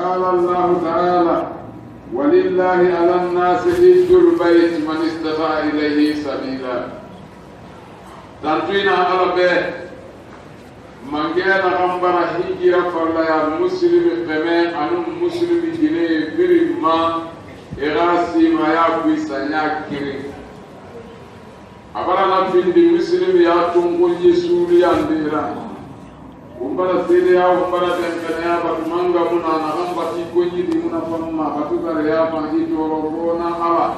قال الله تعالى ولله على الناس حج البيت من استطاع إليه سبيلا تنتين على بيت من كان غنبر هجرة فلا يا مسلم كمان أنو مسلم جنيه برما إغاسي ما يأكل سنياك كريم أبرا نفين دي مسلم يا تونغون يسولي أنديرا ومبرا سيديا ومبرا تنكنيا باتمانغا منا نغم باتي كوني دي منا فما باتوكا ريا فانجي جوروبونا على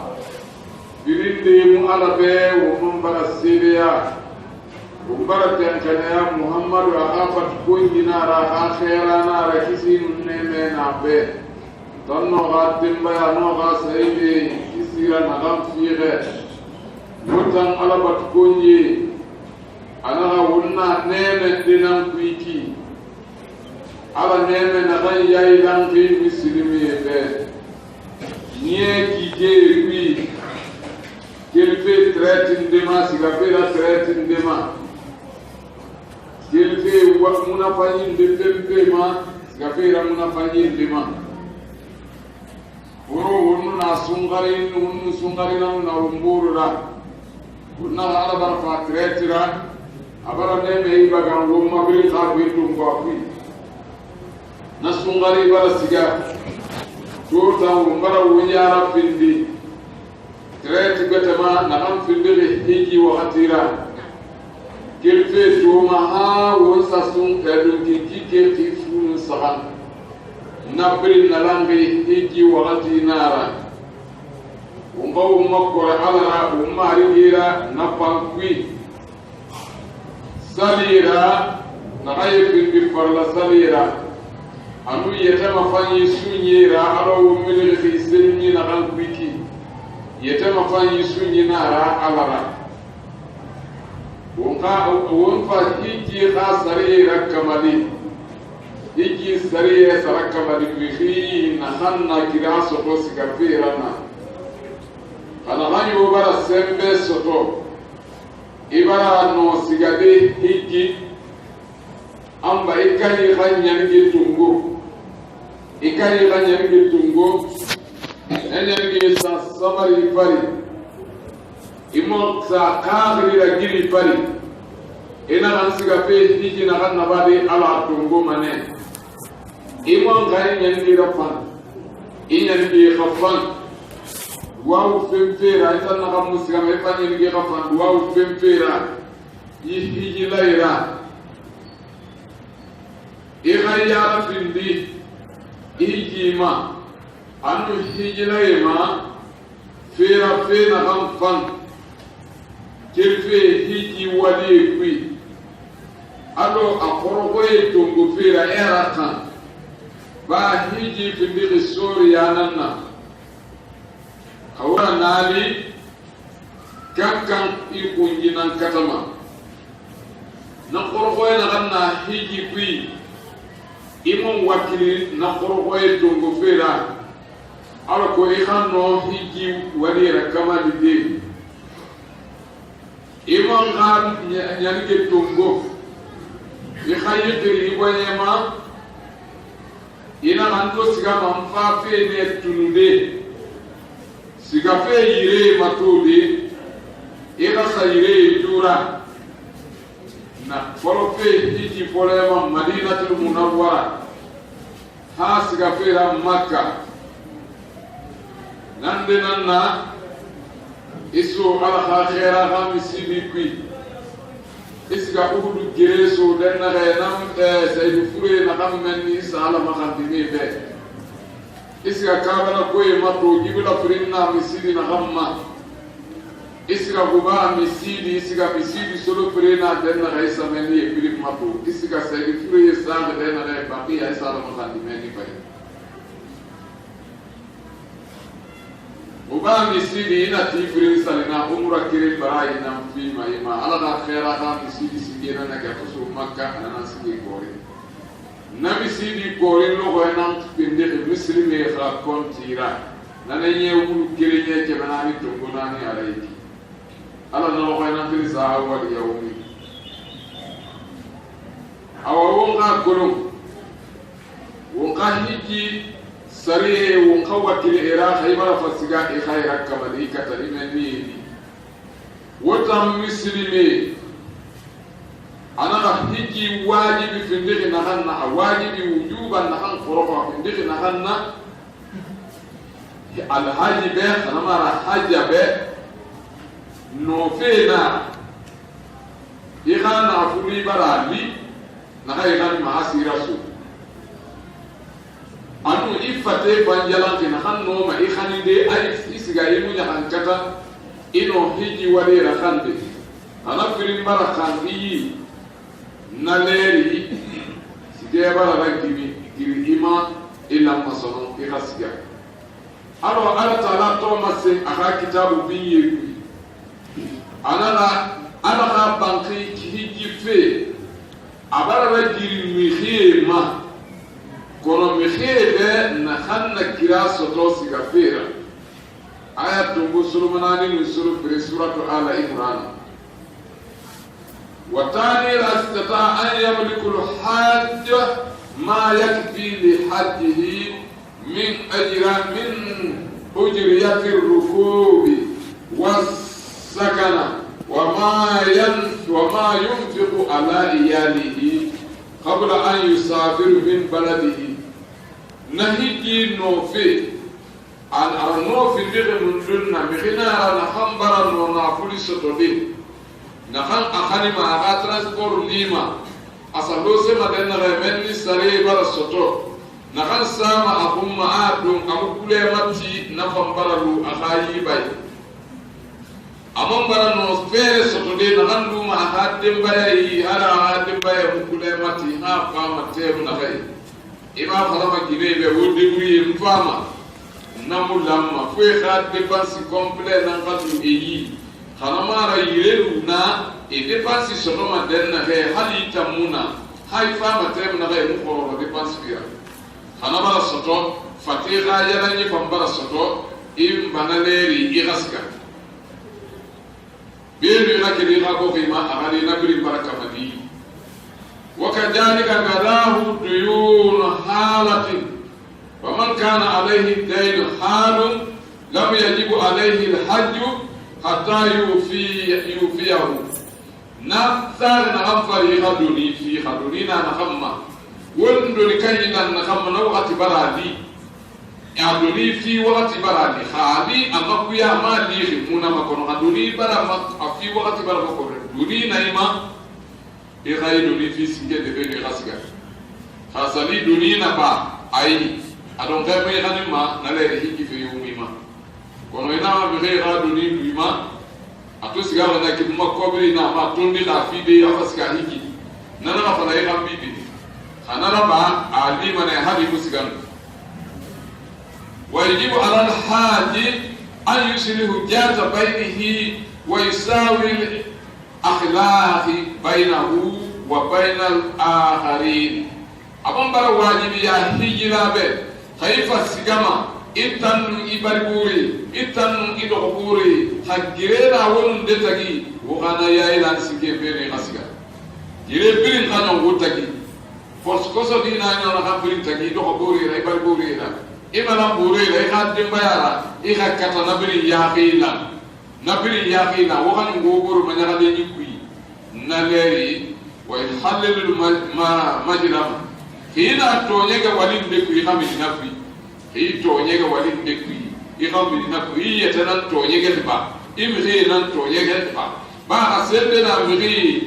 بلين دي مو على بي ومبرا سيديا ومبرا تنكنيا محمد وخافت كوني نارا آخيرا نارا كسي نمينا بي تنو غاتم بيا نوغا سيدي كسيرا نغم فيغي mutan alabat konye anaga wunna neme dinan kuiki ala neme na kan yayi dan ki muslimi be nie ki je wi kelfe tretin de ma siga pera tretin de ma kelfe wa munafanyin de tempe ma siga pera munafanyin de ma wunu na sungari na umbura kunna ala barfa tretira abara ne me ibaga ngomma bil khabir dum bafi nasungari bala siga tota umbara wunyara findi tret gatama na am findi hiji wa hatira kelfe tuma ha won sasun kadun ki tifu sahan nabil nalambi hiji wa hatinara umbawu makora alara umari hira na pankwi salira na ayefin bi farla salira anu yetama fanyi sunyira alo umili fi sinni na gankwiki yetama fanyi sunyi nara alara wonfa hiki khasarira kamali hiki sarira sarakamali fi na hanna kiraso kosikafirana kana hanyu bara sembe soto ibara no sigade hiki amba ikani ganyangi tungo enyangi sa samari pari imo sa kaagri la giri pari ina hansiga pe hiki na ganna badi ala tungo mane imo ganyangi rafan inyangi khafan waaw femfera ita naga musiga me fanye ngi khafan waaw femfera yi laira ikhaya findi ijima anu hijilaima fera fena khamfan kelfe hiji wali kwi alo akorogoye tongo fera erakan ba hiji findi risori yananna awra nali kankan ikunjinan katama na korgoy na ganna hiji kwi imon wakili na korgoy tongo fera ala ko ihano hiji walira kama dide imon gan nyanike tongo ikhayete liwanyema ina ganto sigama mfafe ne tunude sigafe yire matuli ila sayire jura na folofe hiji folema madinatul munawwara ha sigafe ra makka nande nanna isu ala khaira khamisi bi isga uhudu gereso denna renam saydu fure na kammen ni sala ma khandimi be isga kabana koye mato jibula furinna misidi na hamma isga guba misidi isga misidi solo furena denna raisa meni e filip mato isga saydu fure sala denna re baqiya sala ma khandimi bay guba misidi ina tifrin salina umra kire barai nam fi ma ima ala da khaira da misidi sigena na ga fusu makka ana sigi gore nabi sidi kore logo enam pende muslimi kha kontira nana yewu kirenya ke banani tongona ni alaiki ala no ko enam fi sahawa yawmi awon ga goro won وقهيجي سريه وقوة العراق هيبرا فسيقا إخيرا كما دي كتريمني وتم مسلمي أنا قهيجي واجب في ندخ نخنا واجب وجوبا نخن فرقا في ندخ نخنا الحاج به أنا ما راح حاج به نوفينا إخانا فولي برالي نخا إخان معاسي رسول anu ifate banjalanti na hanno ma ikhani de ay isiga yimu nya hankata ino hiji wale rakhande ana firin barakhandi na leri sige bara rakimi giri ima ila masono ikhasiga alo ala taala to masse aka kitabu biye ana ka banki hiji fe abara rakiri mi khima kono mkhebe na khanna kira soto sigafira ayat tungu sulumanani nusuru fi suratu ala imran wa tani la istata an yamliku al-hajj ma yakfi li hajjihi min ajra min ujriyati ar-rukubi was-sakana wa ma yunfiqu ala iyalihi qabla an yusafiru min baladihi nahiji nofe an nofe ndege mundunna mikhina na khambara no na police tode na khan akhani ma aga transport lima asalo se madenna remenni sare bara soto na khan sama akumma adum amukule mati na fambara lu akhayi bay amon bara no fere soto de na khan duma akadem bayi ala akadem bayi mukule mati ha fama tem na bay ima farama gibebe wodi buri mfama namulamma fwe khat dépense complet nan fatu eyi khanamara yireru na e dépense sonoma denna he hali tamuna hay fama tem na he mukoro dépense fiya khanamara soto fatiha yana ni pambara soto im banaleri igaska biru na kidi ha ko fima amali nabri barakamadi وكذلك قضاه ديون حالة ومن كان عليه الدين حال لم يجب عليه الحج حتى يوفيه نفثر نغفر يغدني في خدنينا نخمة وندني كينا نخمة وقت برادي يعدني في وقت برادي خالي أما كويا ما ليه منا مكون خدني برا في وقت برا مكون دني نايما إخاي دوني في سكة دبل غاسكا خاصني دوني نبا أي أدون كم يخاني ما نلاقي هيك في يومي ما كونو إنا بغير دوني بيما أتوسكا ونا كم كوبري نا ما توني لافي دي أفسكا هيك نانا فلا يخام بيدي خنا ربا علي من هذه مسكان ويجب على الحاج أن يسليه جات بينه ويساوي أخلاق بينه وبين الآخرين أبن برا واجب يا هجرة به كيف السجما إتنو إبربوري إتنو إدخبوري حجرنا ولن دتجي وغنا يا إلى سكين بيني خسجا يربين خنا وتجي فسكوسو دينا إنا نخبرين تجي إدخبوري لا إبربوري لا إما نبوري لا إخادم بيارا إخا نبري يا خيلا نبري يا خيلا وغنا غوبور من يغادي نالري ويحلل المجرم هنا تونيغا ولين دكوي خامي نفي هي تونيغا ولين دكوي خامي نفي يتنان تونيغا با إمغي نان تونيغا با با سيدنا مغي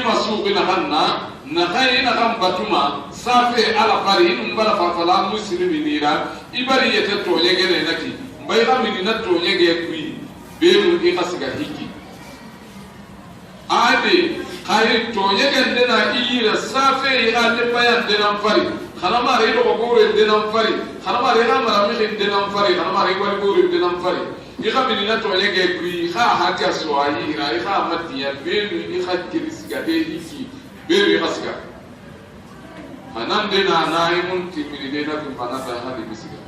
مسوقنا خنا نخاينا خم باتوما صافي على فرين مبلا فلا مسلمين نيرا إبري يتتونيغا نكي باي خامي نتونيغا كوي بيرو إخاسغا هيكي ade kay toñegen dena iyira safe ade bayan dena fari khanama re do gore dena fari khanama re mara mi dena fari khanama re wal gore dena fari yi khamini na toñege pri kha haka soayi ra kha matiya benu ni khatti sigade hiki beri khasga hanan dena naimun timini dena bi manata hadi bisiga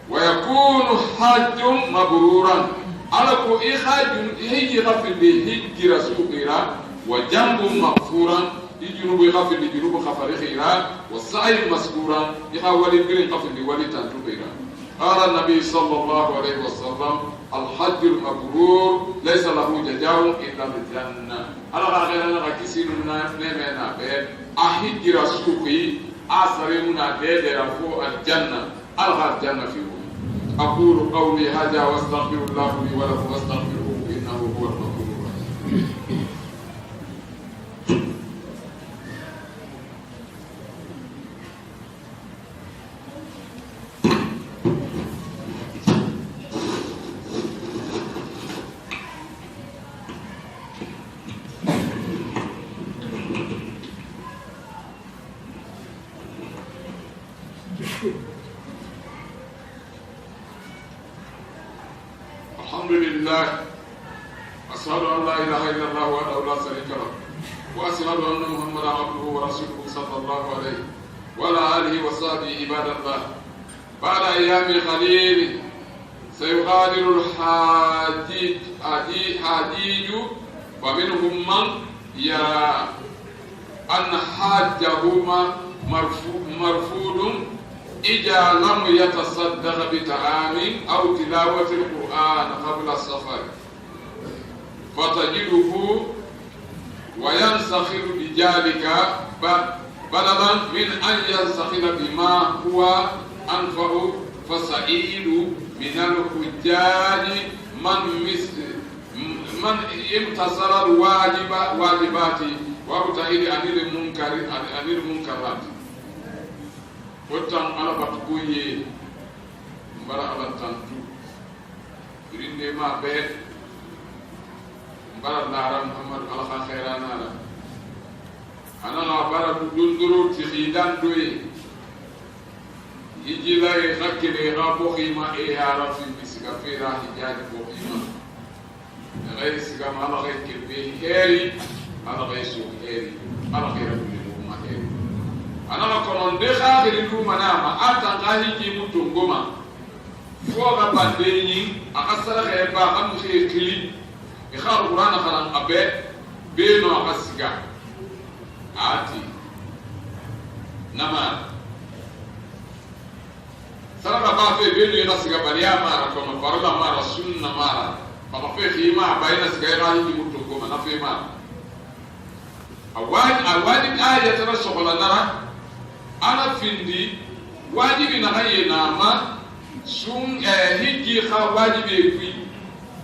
wa yakunu hajjun mabruran ala ko ihajun hiji rafil bi hijji rasulira wa jambun maghfuran يجنوب يخفل لجنوب خفر خيرا والسعي مسكورا يحاول الجرين قفل لولي تنتو خيرا. قال النبي صلى الله عليه وسلم الحج المبرور ليس له جزاء إلا الجنة. على غير أن كثير من نمنا بين أحج رسولي أسرمنا بيدرفو الجنة ألغى الجنة فيه. أقول قولي هذا واستغفر الله لي ولكم واستغفروه إنه هو الغفور الرحيم. الحمد لله أشهد أن لا إله إلا الله وحده لا شريك له وأشهد أن محمدا عبده ورسوله صلى الله عليه وعلى آله وصحبه عباد الله. بعد أيام قليل سيغادر الحاجيج ومنهم من يرى أن حاجهما مرفوض إذا لم يتصدق بطعام أو تلاوة القرآن قبل السفر، فتجده وينسخر بذلك بدلا من أن ينسخر بما هو أنفع. فسعيد من الحجاج من امتصر الواجبات وابتعد عن المنكرات. Wotan ala batukuye mbara ala tantu irinde ma be mbara lara Muhammad ala khairana la ana la bara dunduru ti khidan doye yijila e khakile rabo khima e ara fi bisika fira hijaji bo khima ghayr sika ma ala ghayr kelbe heri ala ghayr su heri ala ghayr ma heri ana konon de khagiri du manama ata ngahi mutu ngoma fo ga bandenyi akasara ga ba am khili e khar qur'ana khalan abe be no akasiga ati nama saraka ba fe be no akasiga bariya mara kono farla mara sunna mara ba fe khima bayna siga ngahi mutu ngoma na fe mara awadi ayat rasul nara ana findi wajibi na haye na ma sun hiji kha wajibi fi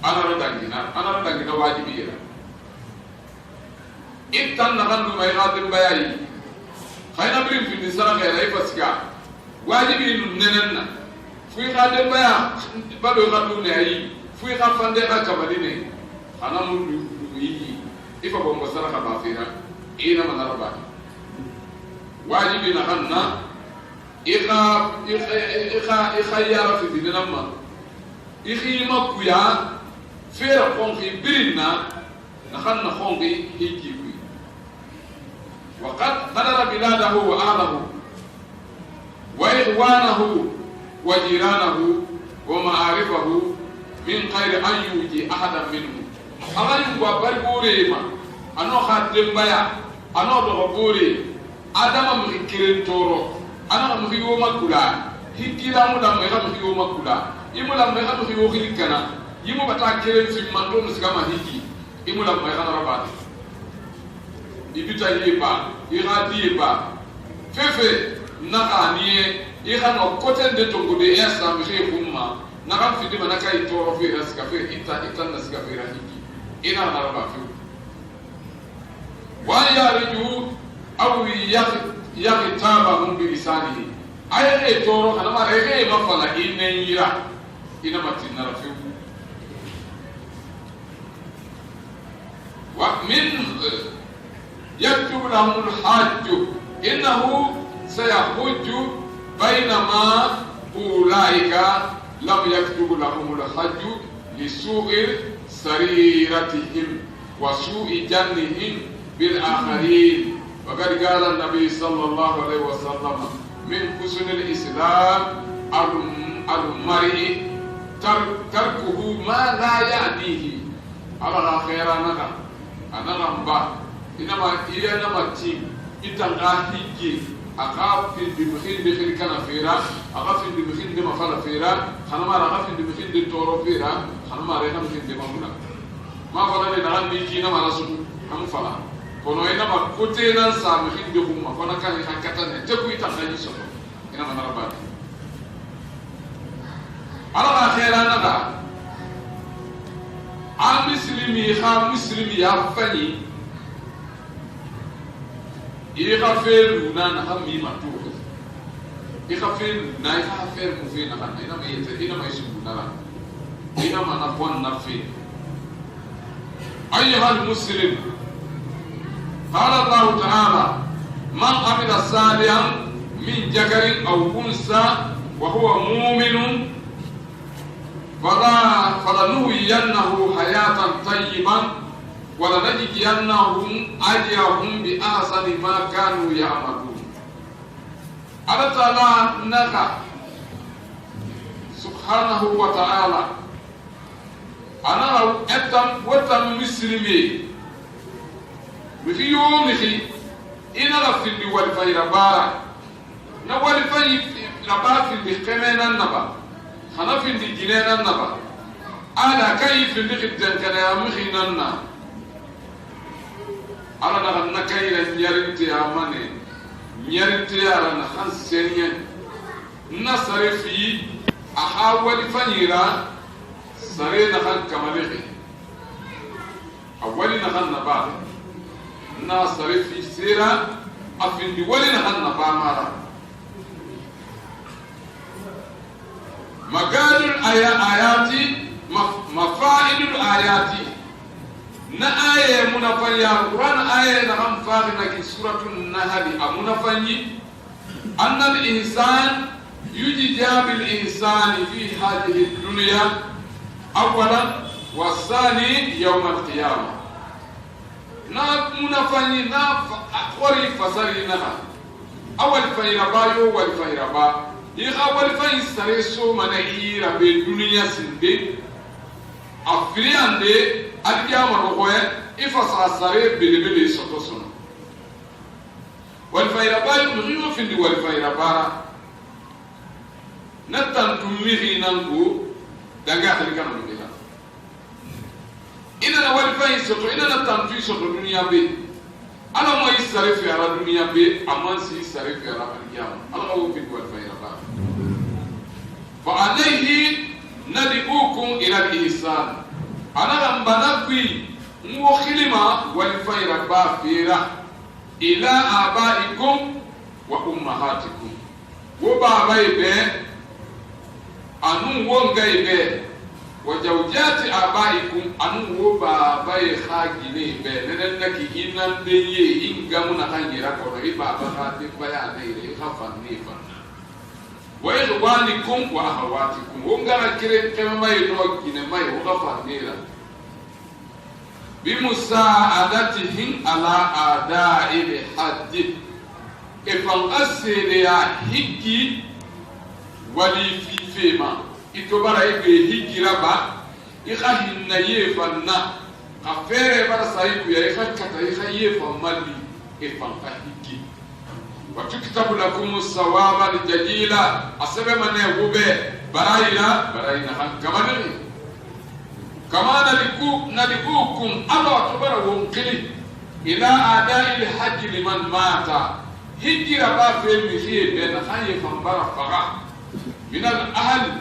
ana radangina wajibi ya ittan na gandu mai gadin bayani khayna birin findi sara ga rai fasika wajibi nun nenanna fi gadin baya bado gadu ne yi fi kha fande ka kamadine ana mun yi ifa bombo sara ka ba fira ina manaraba wajibi na kanna ikha yara fi dinamma ikhi makuya fera konki birina na kanna konki hiki wi wa qad qadara biladahu wa ahlahu wa ikhwanahu wa jiranahu wa ma'arifahu min khayri an yuji ahadan minhum agan wa barbure ma ano khadim baya ano do bore adama mu kiren toro ana mu hiyo makula hikira mu da mu hiyo makula imu la mu hiyo hilikana yimu bata kiren fi mando musigama hiki imu la mu rabati ibita yeba iradi yeba fefe nakaniye ihano kote de tongude esa mu hiyo umma nakam fi dima nakai toro fi raska fi ita naska fi rahiki ina rabati wa yarju aw yaghtabahum bi lisanihi ayé toro kana ma rege ma fala inne yira ina matina rafu wa min yaktubu lahum al-hajj innahu sayahujju bainama ulaika lam yaktubu lahum al-hajj li su'i sariratihim wa su'i jannihim bil akharin. وقد قال النبي صلى الله عليه وسلم من حسن الإسلام المرء تركه ما لا يعنيه على خير أنا رمبا inama iriya nama tim itanga higi aka fi bi mukhin de khir kana fira aka fi bi mukhin de mafala fira khanama aka fi bi mukhin de toro fira khanama re kam mukhin de mamuna ma fala ne daran bi kina mara su am fala kono ina ma kote nan sa mukhin de kuma fana kan hakata ne te ku itanga ni so ina ma rabati ala khairan nada al muslimi ya fani إيقا فير نان هم ميما توه إيقا فير نايقا فير مفين نان إنما إنما يسمون نان إنما نقوان نفين أيها المسلم قال الله تعالى من عمل صالحا من ذكر أو أنثى وهو مؤمن فلنحيينه حياة طيبة ولنجزينهم أجرهم بأحسن ما كانوا يعملون. الله تعالى نغا سبحانه وتعالى أنا أتم وتم مسلمي في يومه إن رفض والفير بارا نوالفي لبا في الكمين النبا خنا في الجنين النبا على كيف نخدم كلام خيننا ala na na kayira nyarinti amane nyarinti ala na hansenya na sarefi ahawali fanyira sare na han kamalehi awali na han naba na sarefi sira afindi wali na han naba mara magalul ayati mafaidul ayati na aya munafanya Quran aya na hamfari na suratul nahl amunafanyi anna al-insan yujza bil insani fi hadhihi ad-dunya awwalan wa thani yawm al-qiyamah na munafanyi na akhwari fasari na awal fayrabayo wal fayraba awal faysareso manahira be dunya sinde afriande alkiyama rokoye ifasa sare bilibili sotosono walfayrabari mughiyo findi walfayrabara natantumiri nangu danga khalikana mugila ina na walfay soto ina na tantu soto dunia be ala mo isare fi ala dunia be amansi isare fi ala alkiyama ala wo findi walfayrabara fa alayhi nadibukum ila al-ihsan ana mbanakwi mukhilima walfayra bafira ila abaikum wa ummahatikum wo baba ibe anu wonga ibe wa zawjati abaikum anu wo baba e khagine ibe nenaki inande ye ingamuna kangira ko iba baba de bayane ile khafani fa wa ikhwanikum wa akhawatikum wongara kire kema mai no gine mai wogafanira bimusaadatihim ala ada'i haddi ifan asire ya hiki wali fi fema itobara ibe hikiraba ikhahinna yefanna afere bara saiku ya ikhakata ikhayefa mali ifan hiki وتكتب لكم الثواب الجزيل أسبب من يغوبه براينا كما ندعوكم الله تبارك وتعالى إلى أداء الحج لمن مات هجر باب المشي بين خيف برفقة من الأهل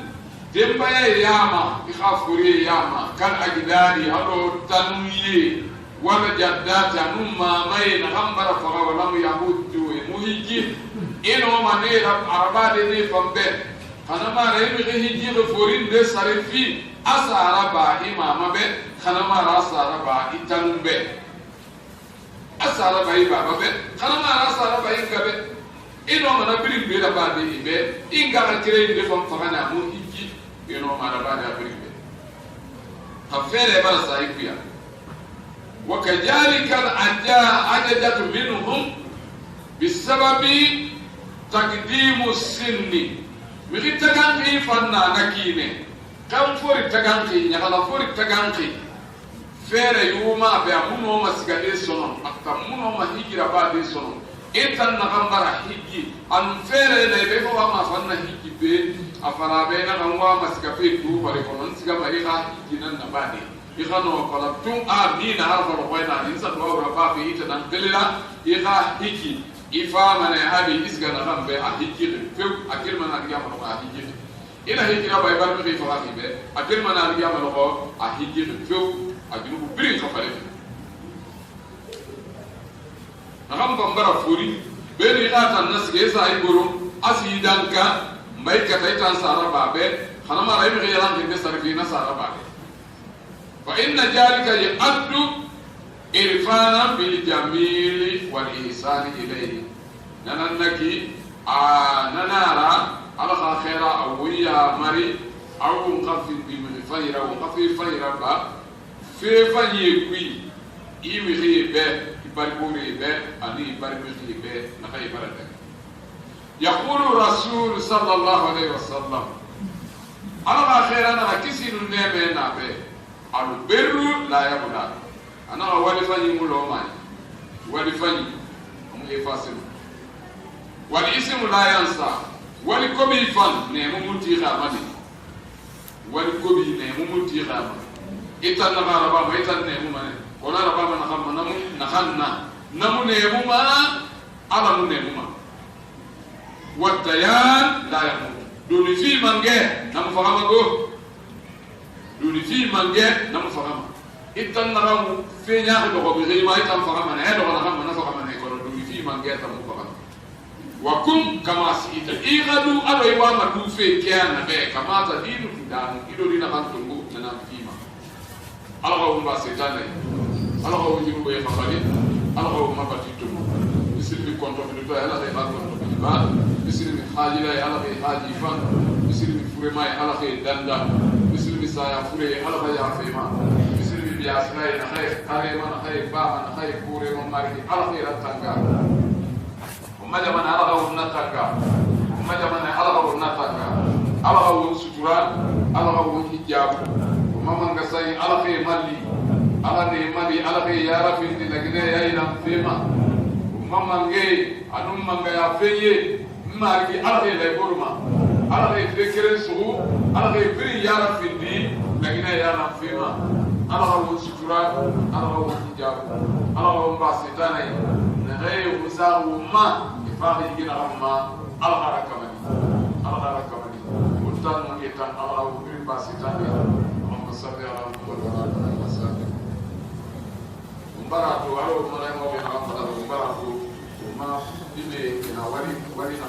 دمبيا ياما إخافوري ياما كان أجدادي هلو تنوي ولا جدات نما مين غمبر فغا ولم يعود مهيجي إنه ما نير عربا دي فمبه خنما ريم هيجي غفورين دي صرفي أساربا إمام به خنما راساربا إتنبه أساربا إبابا به خنما راساربا إنكبه إنه ما نبرين بيدا بعدي إبه إنكا كرين دي فمفغانا مهيجي إنه ما نبادي أبرين به تفير إبارة سايكويا وكذلك العجزة منهم بسبب تقديم السن مغي تغانقي فنا نكينه كم فور تغانقي نغلا فور تغانقي fere yuma be amuno masigade sono akta muno mahijira ba de sono etan na gambara hiji an fere na be ko ma fanna hiji be afara be na gangwa masigafe tu bare ko non siga mari ha hiji nan na bade ikano kala tun amina harfa ko ina insa do raba be ita nan delila iga hiji ifa mana abi isga na gambe a hiji fe akil mana riya ma a hiji ina hijira bay bar mi fa be akil mana riya ma ko a hiji fe ajunubu biri ka fale nagam bambara furi beri atan nasge sa ay guru asidanka mbay ka taytan sara babe khanama ray mi yalan de sarfina sara babe fa inna jalika yaqaddu irfana bil jamil wal ihsan ilayhi nanannaki nanara ala khaira awiya mari aw qafi bi mifayra wa qafi fayra ba fefa yekui imiri be ibariburi be ani ibariburi be nakai barata yaqulu rasul sallallahu alaihi wasallam ala khairana kisinu nebe na be al birru la yabla ana wali fanyi mulo mani wali fanyi mu efasim wal ismu la yansa wali kobi fan ne mu muti khamani wali kobi ne mu muti khamani itan na raba ma itan ne mu mane ona raba ma na xam namu na khanna namu ne mu ma ala mu ne mu ma wadayan la yamut duni fi mange namu fahama go duni fi mange namu fahama itan na ramu fe nya ko ko bi ma itan fahama ne do na xam na fahama ne ko duni fi mange tamu fahama wa kum kama sita igadu ado wa ma du fe kya be kama ta dinu kidan ido dina kan tungu na fi alago mba setane alago jiru be fafali alago ma batitu misiri bi konto bi to ala be ba konto bi ba misiri bi hajira ala be haji fa misiri bi fure mai ala be danda misiri bi saya fure ala be ya fema misiri bi asna ina khay kare man khay ba man khay fure man mari ala be ratanga umma jaman alago natanga umma jaman alago natanga alago sutura alago hijab mama nga say ala fe mali ala ne mali ala fe ya rafi ndi lagine ya ina fema mama nge anum manga ya feye mari ala fe le boruma ala fe fekere su ala fe firi ya rafi ndi lagine ya na fema ala wa sutura ala wa hijab ala wa basitana ne gay usaru ma ifahi gina ramma ala harakamani mutan mo yetan ala wa firi basitana sabe ala mbolana na sabe umbara to alo mara mo be na mbolana umbara to ma ibe na wali na